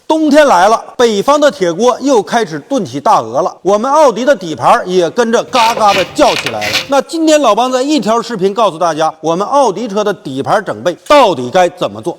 冬天来了，北方的铁锅又开始炖起大鹅了。我们奥迪的底盘也跟着嘎嘎的叫起来了。那今天老邦在一条视频告诉大家，我们奥迪车的底盘整备到底该怎么做。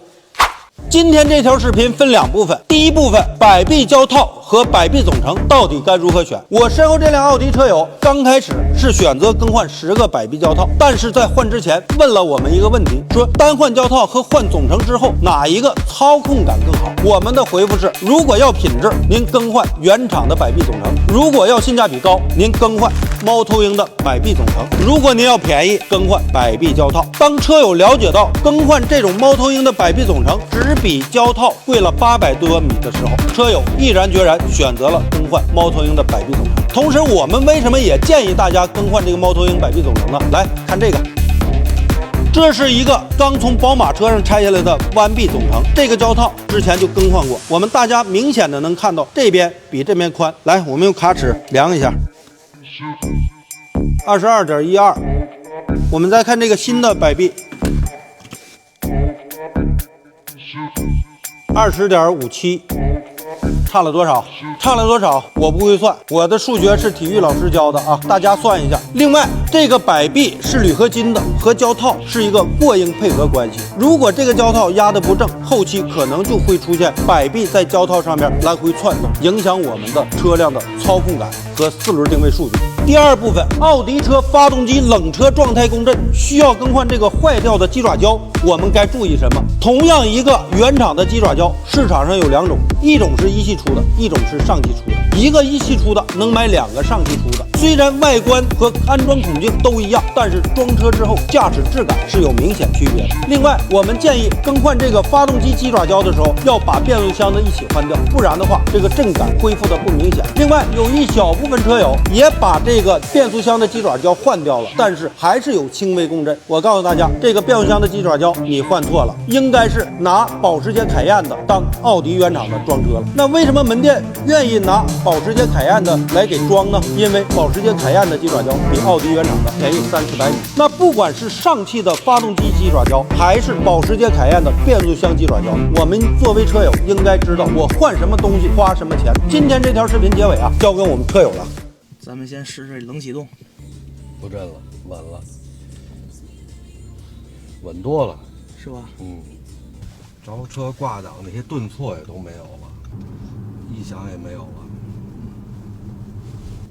今天这条视频分两部分，第一部分摆臂胶套和摆臂总成到底该如何选。我身后这辆奥迪车友刚开始是选择更换10个摆臂胶套，但是在换之前问了我们一个问题，说单换胶套和换总成之后哪一个操控感更好？我们的回复是，如果要品质，您更换原厂的摆臂总成；如果要性价比高，您更换猫头鹰的摆臂总成；如果您要便宜，更换摆臂胶套。当车友了解到更换这种猫头鹰的摆臂总成只比胶套贵了800多米的时候，车友毅然决然选择了更换猫头鹰的摆臂总成。同时，我们为什么也建议大家更换这个猫头鹰摆臂总成呢？来看这个，这是一个刚从宝马车上拆下来的弯臂总成，这个胶套之前就更换过，我们大家明显的能看到这边比这边宽。来，我们用卡尺量一下，22.12。我们再看这个新的摆臂，20.57，差了多少？差了多少？我不会算，我的数学是体育老师教的啊，大家算一下。另外，这个摆臂是铝合金的，和胶套是一个过硬配合关系。如果这个胶套压得不正，后期可能就会出现摆臂在胶套上面来回窜动，影响我们的车辆的操控感和4轮定位数据。第二部分，奥迪车发动机冷车状态共振需要更换这个坏掉的鸡爪胶，我们该注意什么？同样一个原厂的鸡爪胶，市场上有2种，一种是一汽出的，一种是上汽出的。一个一汽出的能买2个上汽出的，虽然外观和安装孔径都一样，但是装车之后驾驶质感是有明显区别的。另外，我们建议更换这个发动机鸡爪胶的时候，要把变速箱的一起换掉，不然的话，这个震感恢复的不明显。另外，有一小部分车友也把这个变速箱的鸡爪胶换掉了，但是还是有轻微共振。我告诉大家，这个变速箱的鸡爪胶你换错了，应该是拿保时捷凯宴的当奥迪原厂的装车了。那为什么门店愿意拿保时捷凯宴的来给装呢？因为保时捷凯宴的鸡爪胶比奥迪原厂的便宜300-400米。那不管是上汽的发动机鸡爪胶，还是保时捷凯宴的变速箱鸡爪胶，我们作为车友应该知道我换什么东西花什么钱。今天这条视频结尾啊，交给我们车友了。咱们先试试冷启动，不震了，稳了，稳多了，是吧？着车挂档那些顿挫也都没有了，异响也没有了。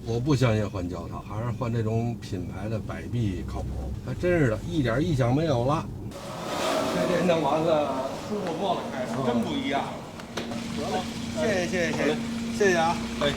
我不相信换胶套，还是换这种品牌的摆臂靠谱。还真是的，一点异响没有了。这弄完了，舒服多了，开始真不一样。得了，谢谢啊，哎。